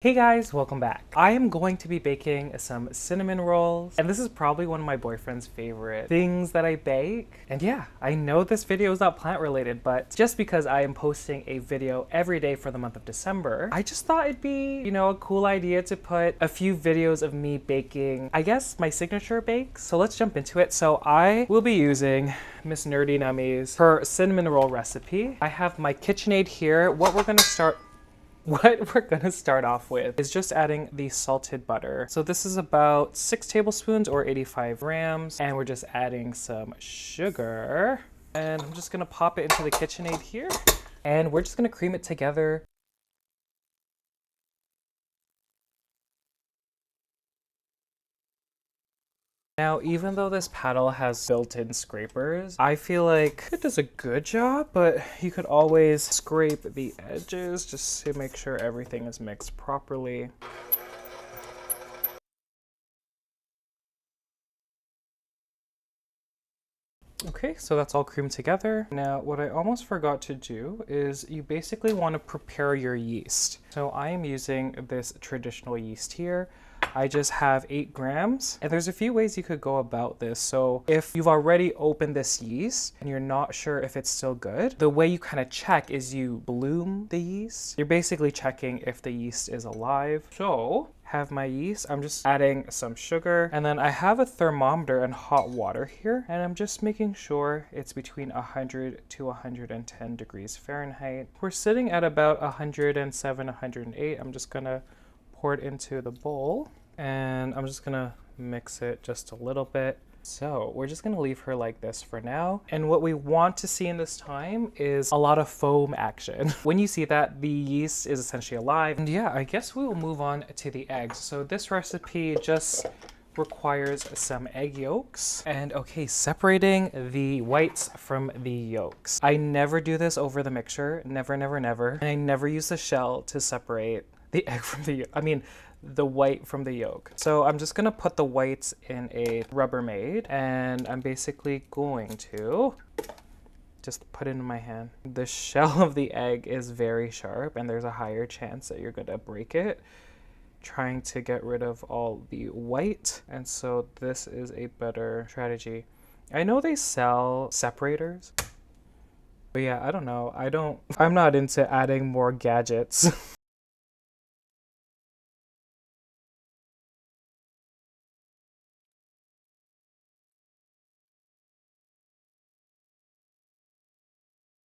Hey guys, welcome back. I am going to be baking some cinnamon rolls, and this is probably one of my boyfriend's favorite things that I bake. And yeah, I know this video is not plant related, but just because I am posting a video every day for the month of December, I just thought it'd be, a cool idea to put a few videos of me baking, I guess, my signature bakes. So let's jump into it. So I will be using Miss Nerdy Nummies her cinnamon roll recipe. I have my KitchenAid here. What we're gonna start off with is just adding the salted butter. So this is about 6 tablespoons or 85 grams, and we're just adding some sugar. And I'm just gonna pop it into the KitchenAid here, and we're just gonna cream it together. Now, even though this paddle has built-in scrapers, I feel like it does a good job, but you could always scrape the edges just to make sure everything is mixed properly. Okay, so that's all creamed together. Now, what I almost forgot to do is you basically want to prepare your yeast. So I am using this traditional yeast here. I just have 8 grams, and there's a few ways you could go about this. So if you've already opened this yeast and you're not sure if it's still good, the way you kind of check is you bloom the yeast. You're basically checking if the yeast is alive. So have my yeast, I'm just adding some sugar, and then I have a thermometer and hot water here, and I'm just making sure it's between 100 to 110 degrees Fahrenheit. We're sitting at about 107, 108. I'm just gonna pour it into the bowl, and I'm just gonna mix it just a little bit. So we're just gonna leave her like this for now. And what we want to see in this time is a lot of foam action. When you see that, the yeast is essentially alive. And yeah, I guess we will move on to the eggs. So this recipe just requires some egg yolks. And okay, separating the whites from the yolks. I never do this over the mixture, never, never, never. And I never use the shell to separate the egg from the the white from the yolk. So I'm just gonna put the whites in a Rubbermaid, and I'm basically going to just put it in my hand. The shell of the egg is very sharp, and there's a higher chance that you're gonna break it trying to get rid of all the white, and so this is a better strategy. I know they sell separators, but yeah, I don't know. I'm not into adding more gadgets.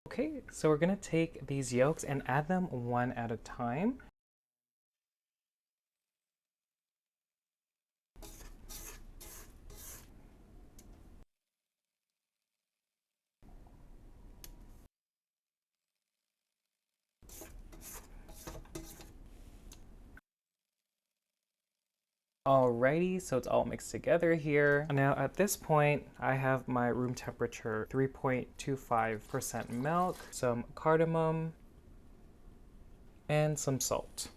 Okay, so we're gonna take these yolks and add them one at a time. Alrighty, so it's all mixed together here. Now at this point, I have my room temperature 3.25% milk, some cardamom, and some salt.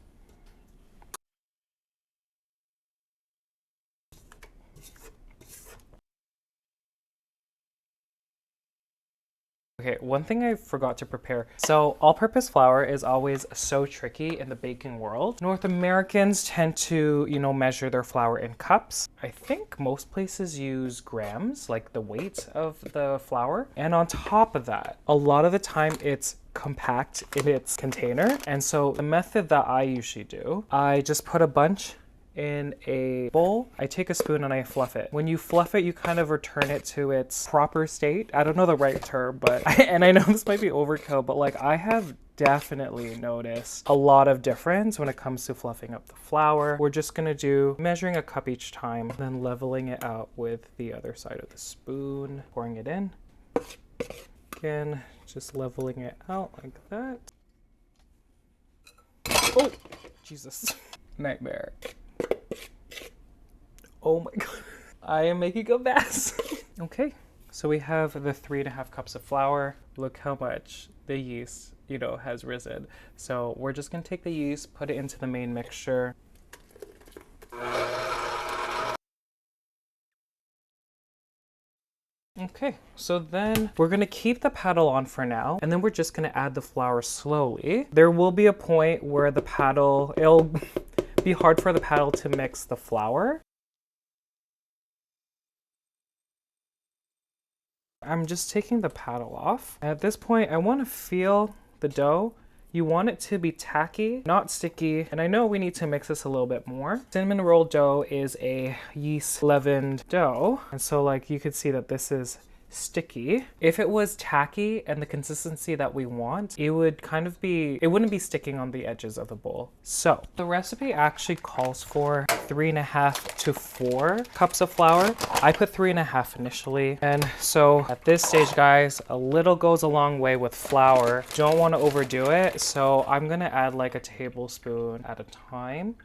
Okay, one thing I forgot to prepare. So all-purpose flour is always so tricky in the baking world. North Americans tend to, measure their flour in cups. I think most places use grams, like the weight of the flour. And on top of that, a lot of the time it's compact in its container. And so the method that I usually do, I just put a bunch in a bowl. I take a spoon and I fluff it. When you fluff it, you kind of return it to its proper state. I don't know the right term, but and I know this might be overkill, but like I have definitely noticed a lot of difference when it comes to fluffing up the flour. We're just gonna do measuring a cup each time, then leveling it out with the other side of the spoon, pouring it in. Again, just leveling it out like that. Oh, Jesus. Nightmare. Oh my god, I am making a mess. Okay, so we have the 3.5 cups of flour. Look how much the yeast, has risen. So we're just gonna take the yeast, put it into the main mixture. Okay, so then we're gonna keep the paddle on for now, and then we're just gonna add the flour slowly. There will be a point where the paddle, be hard for the paddle to mix the flour. I'm just taking the paddle off. At this point, I want to feel the dough. You want it to be tacky, not sticky. And I know we need to mix this a little bit more. Cinnamon roll dough is a yeast leavened dough. And so like you could see that this is sticky. If it was tacky and the consistency that we want, it would kind of be, it wouldn't be sticking on the edges of the bowl. So the recipe actually calls for 3.5 to 4 cups of flour. I put 3.5 initially. And so at this stage, guys, a little goes a long way with flour. Don't want to overdo it. So I'm going to add like a tablespoon at a time.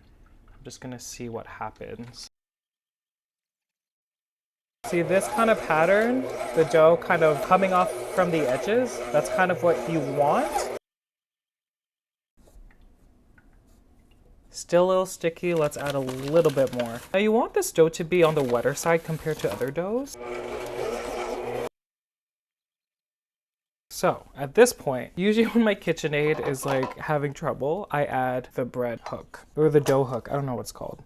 I'm just going to see what happens. See this kind of pattern, the dough kind of coming off from the edges, that's kind of what you want. Still a little sticky, let's add a little bit more. Now you want this dough to be on the wetter side compared to other doughs. So at this point, usually when my KitchenAid is like having trouble, I add the bread hook or the dough hook, I don't know what it's called.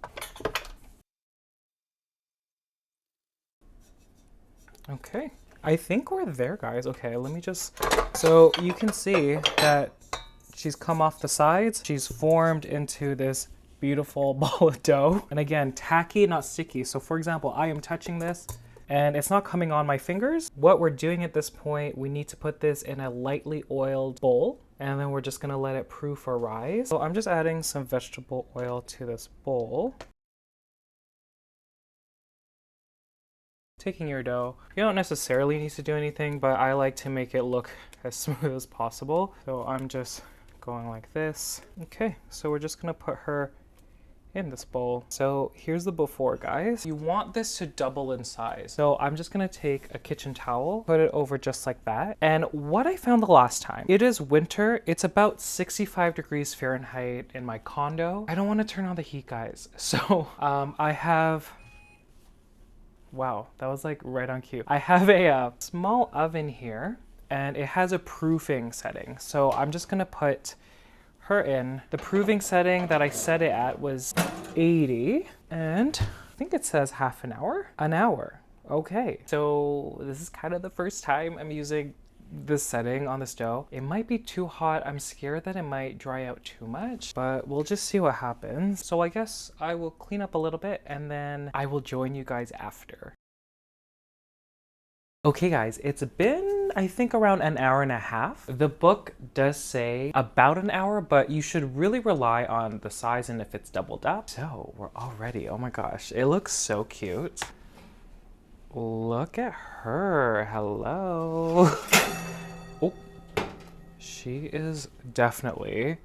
Okay, I think we're there, guys. Okay, let me just, so you can see that she's come off the sides. She's formed into this beautiful ball of dough. And again, tacky, not sticky. So for example, I am touching this and it's not coming on my fingers. What we're doing at this point, we need to put this in a lightly oiled bowl and then we're just gonna let it proof or rise. So I'm just adding some vegetable oil to this bowl. Taking your dough, you don't necessarily need to do anything, but I like to make it look as smooth as possible. So I'm just going like this. Okay, so we're just gonna put her in this bowl. So here's the before, guys. You want this to double in size. So I'm just gonna take a kitchen towel, put it over just like that. And what I found the last time, it is winter. It's about 65 degrees Fahrenheit in my condo. I don't wanna turn on the heat, guys. So I have, wow, that was like right on cue. I have a small oven here and it has a proofing setting. So I'm just gonna put her in. The proofing setting that I set it at was 80 and I think it says half an hour. An hour. Okay, so this is kind of the first time I'm using this setting on this dough. It might be too hot. I'm scared that it might dry out too much, but we'll just see what happens. So I guess I will clean up a little bit and then I will join you guys after. Okay guys, it's been, I think, around an hour and a half. The book does say about an hour, but you should really rely on the size and if it's doubled up. So we're all ready. Oh my gosh, it looks so cute. Look at her. Hello. Oh, she is definitely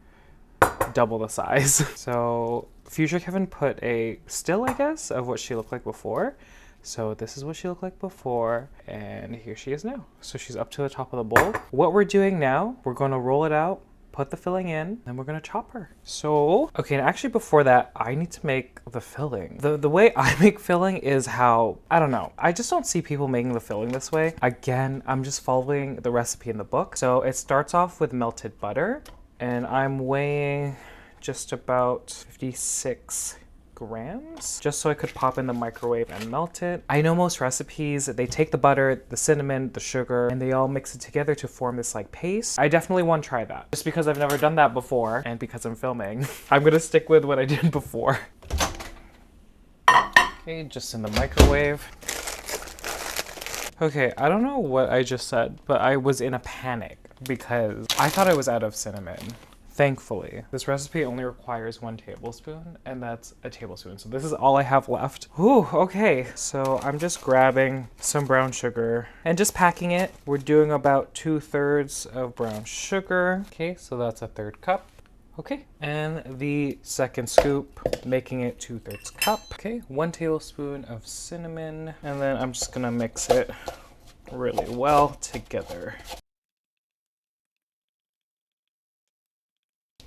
double the size. So Future Kevin put a still, I guess, of what she looked like before. So this is what she looked like before, and here she is now. So she's up to the top of the bowl. What we're doing now, we're gonna roll it out, put the filling in, then we're gonna chop her. So, okay, and actually before that, I need to make the filling. The way I make filling is how, I don't know, I just don't see people making the filling this way. Again, I'm just following the recipe in the book. So it starts off with melted butter, and I'm weighing just about 56 grams, just so I could pop in the microwave and melt it. I know most recipes, they take the butter, the cinnamon, the sugar, and they all mix it together to form this like paste. I definitely want to try that. Just because I've never done that before, and because I'm filming, I'm gonna stick with what I did before. Okay, just in the microwave. Okay, I don't know what I just said, but I was in a panic because I thought I was out of cinnamon. Thankfully, this recipe only requires 1 tablespoon, and that's a tablespoon. So this is all I have left. Ooh, okay. So I'm just grabbing some brown sugar and just packing it. We're doing about 2/3 of brown sugar. Okay, so that's a 1/3 cup. Okay, and the second scoop, making it 2/3 cup. Okay, 1 tablespoon of cinnamon, and then I'm just gonna mix it really well together.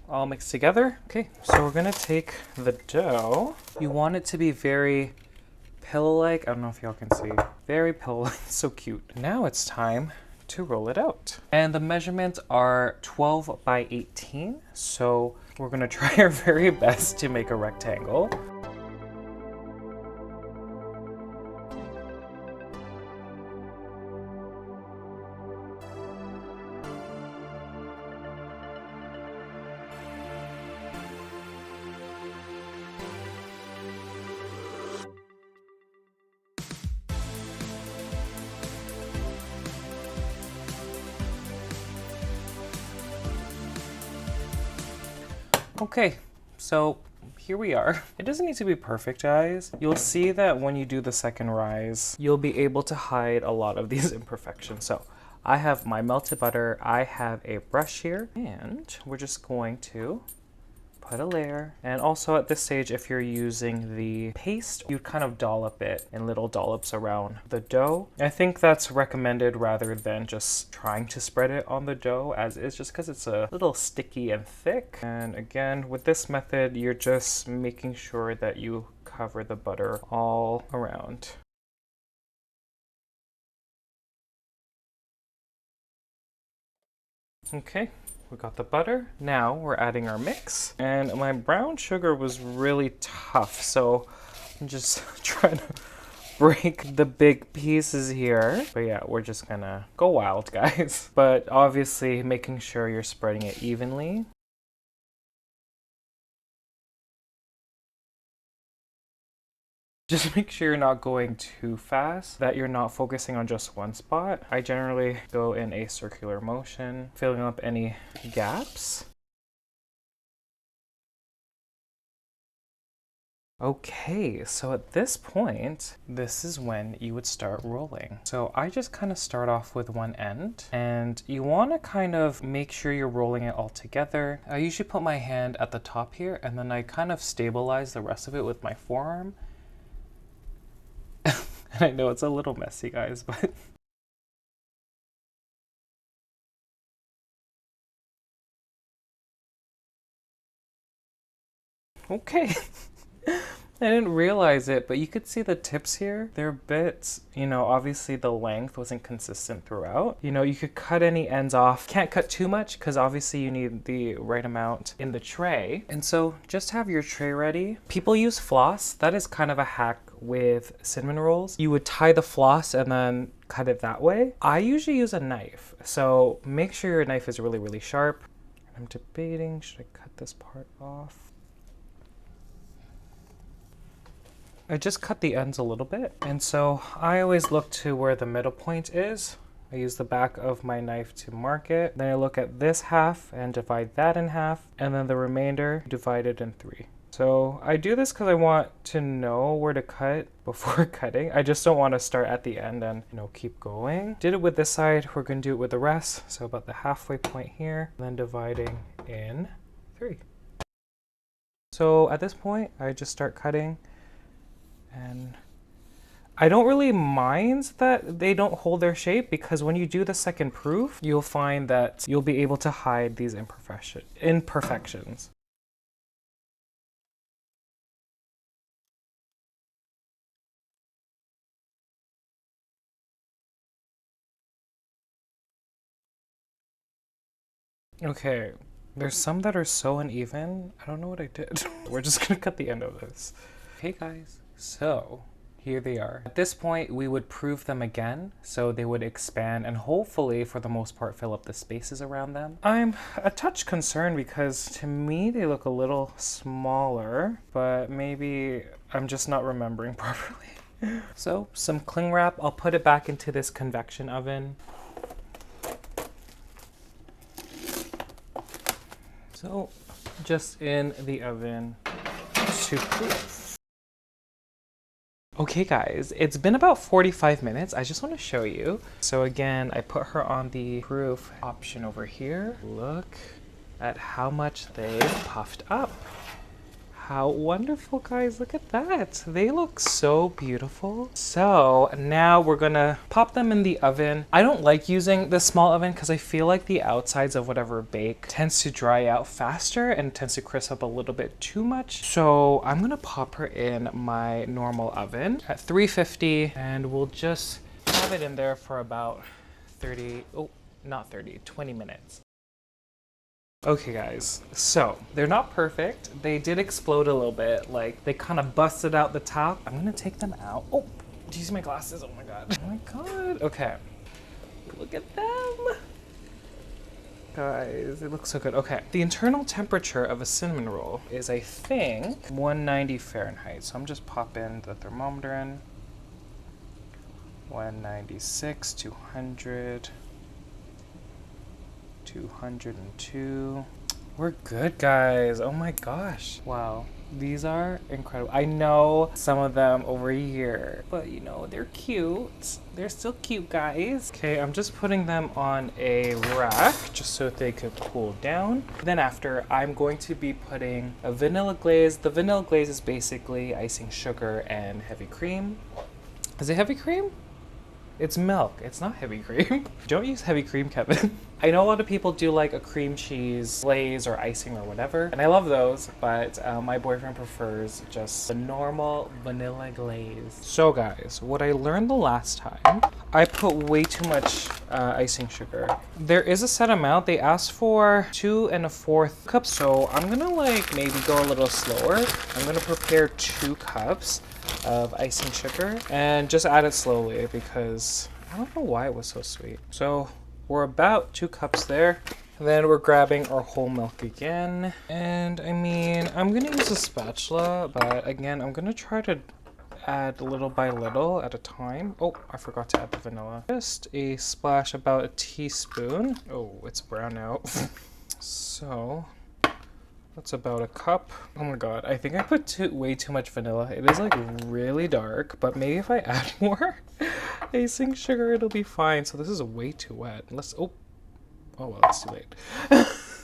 All mixed together. Okay, so we're gonna take the dough. You want it to be very pillow-like. I don't know if y'all can see. Very pillow-like, so cute. Now it's time to roll it out. And the measurements are 12 by 18, so we're gonna try our very best to make a rectangle. Okay, so here we are. It doesn't need to be perfect, guys. You'll see that when you do the second rise, you'll be able to hide a lot of these imperfections. So I have my melted butter, I have a brush here, and we're just going to put a layer. And also at this stage, if you're using the paste, you'd kind of dollop it in little dollops around the dough. I think that's recommended rather than just trying to spread it on the dough as is, just because it's a little sticky and thick. And again, with this method, you're just making sure that you cover the butter all around. Okay. We got the butter. Now we're adding our mix. And my brown sugar was really tough, so I'm just trying to break the big pieces here. But yeah, we're just gonna go wild, guys. But obviously making sure you're spreading it evenly. Just make sure you're not going too fast, that you're not focusing on just one spot. I generally go in a circular motion, filling up any gaps. Okay, so at this point, this is when you would start rolling. So I just kind of start off with one end, and you want to kind of make sure you're rolling it all together. I usually put my hand at the top here, and then I kind of stabilize the rest of it with my forearm. And I know it's a little messy, guys, but okay. I didn't realize it, but you could see the tips here. They're bits, obviously the length wasn't consistent throughout. You could cut any ends off. Can't cut too much because obviously you need the right amount in the tray. And so just have your tray ready. People use floss. That is kind of a hack with cinnamon rolls. You would tie the floss and then cut it that way. I usually use a knife. So make sure your knife is really, really sharp. I'm debating, should I cut this part off? I just cut the ends a little bit. And so I always look to where the middle point is. I use the back of my knife to mark it. Then I look at this half and divide that in half. And then the remainder, divide it in 3. So I do this because I want to know where to cut before cutting. I just don't want to start at the end and keep going. Did it with this side, we're going to do it with the rest. So about the halfway point here, and then dividing in 3. So at this point, I just start cutting. And I don't really mind that they don't hold their shape, because when you do the second proof, you'll find that you'll be able to hide these imperfections. Okay, there's some that are so uneven. I don't know what I did. We're just gonna cut the end of this. Hey guys, so here they are. At this point, we would proof them again, so they would expand and hopefully, for the most part, fill up the spaces around them. I'm a touch concerned because to me, they look a little smaller, but maybe I'm just not remembering properly. So some cling wrap, I'll put it back into this convection oven. So just in the oven to proof. Okay guys, it's been about 45 minutes. I just want to show you. So again, I put her on the proof option over here. Look at how much they've puffed up. How wonderful, guys. Look at that. They look so beautiful. So now we're gonna pop them in the oven. I don't like using the small oven because I feel like the outsides of whatever bake tends to dry out faster and tends to crisp up a little bit too much. So I'm gonna pop her in my normal oven at 350, and we'll just have it in there for about 30, oh, not 30, 20 minutes. Okay guys, so they're not perfect. They did explode a little bit, like they kind of busted out the top. I'm gonna take them out. Oh, do you see my glasses? Oh my God. Oh my God. Okay, look at them. Guys, it looks so good. Okay, the internal temperature of a cinnamon roll is, I think, 190 Fahrenheit. So I'm just popping the thermometer in. 196, 200, 202. We're good, guys. Oh my gosh. Wow. These are incredible. I know some of them over here, but you know, they're cute. They're still cute, guys. Okay, I'm just putting them on a rack just so that they could cool down. Then after, I'm going to be putting a vanilla glaze. The vanilla glaze is basically icing sugar and heavy cream. Is it heavy cream? It's milk. It's not heavy cream. Don't use heavy cream, Kevin. I know a lot of people do like a cream cheese glaze or icing or whatever, and I love those, but my boyfriend prefers just the normal vanilla glaze. So guys, what I learned the last time, I put way too much icing sugar. There is a set amount. They asked for 2 1/4 cups, so I'm gonna like maybe go a little slower. I'm gonna prepare 2 cups of icing sugar and just add it slowly because I don't know why it was so sweet. So we're about 2 cups there. Then we're grabbing our whole milk again. And I mean, I'm gonna use a spatula, but again, I'm gonna try to add little by little at a time. Oh, I forgot to add the vanilla. Just a splash, about a teaspoon. Oh, it's brown now. So that's about a cup. Oh my God, I think I put way too much vanilla. It is like really dark, but maybe if I add more icing sugar, it'll be fine. So this is way too wet. Oh well, that's too late.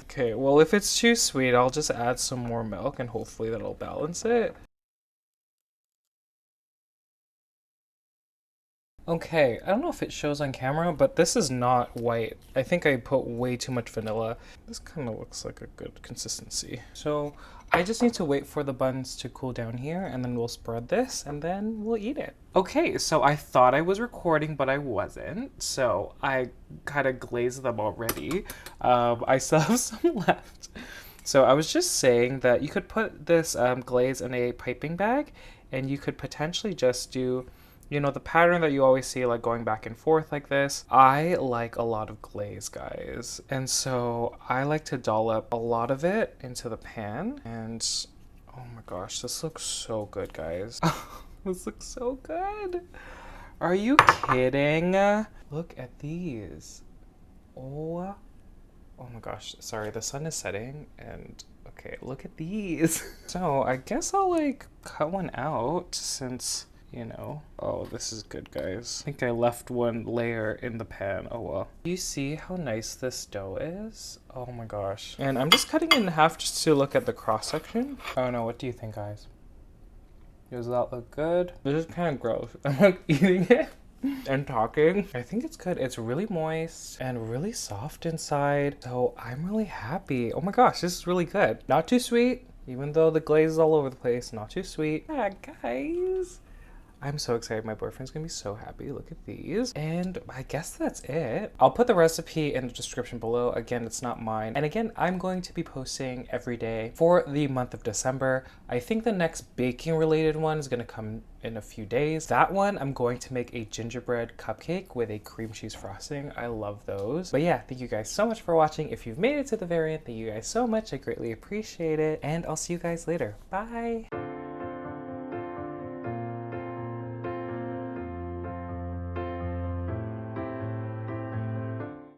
Okay, well if it's too sweet, I'll just add some more milk and hopefully that'll balance it. Okay, I don't know if it shows on camera, but this is not white. I think I put way too much vanilla. This kind of looks like a good consistency. So I just need to wait for the buns to cool down here and then we'll spread this and then we'll eat it. Okay, so I thought I was recording, but I wasn't. So I kind of glazed them already. I still have some left. So I was just saying that you could put this glaze in a piping bag and you could potentially just do, you know, the pattern that you always see, like going back and forth like this. I like a lot of glaze, guys. And so I like to dollop a lot of it into the pan. And oh my gosh, this looks so good, guys. This looks so good. Are you kidding? Look at these. Oh my gosh, sorry, the sun is setting and okay, look at these. So I guess I'll like cut one out since, you know. Oh, this is good, guys. I think I left one layer in the pan. Oh well. Do you see how nice this dough is? Oh my gosh. And I'm just cutting it in half just to look at the cross section. I don't know, what do you think, guys? Does that look good? This is kind of gross. I'm like eating it and talking. I think it's good. It's really moist and really soft inside. So I'm really happy. Oh my gosh, this is really good. Not too sweet, even though the glaze is all over the place. Not too sweet. Yeah, guys. I'm so excited. My boyfriend's gonna be so happy. Look at these. And I guess that's it. I'll put the recipe in the description below. Again, it's not mine. And again, I'm going to be posting every day for the month of December. I think the next baking related one is gonna come in a few days. That one, I'm going to make a gingerbread cupcake with a cream cheese frosting. I love those. But yeah, thank you guys so much for watching. If you've made it to the very end, thank you guys so much. I greatly appreciate it. And I'll see you guys later. Bye.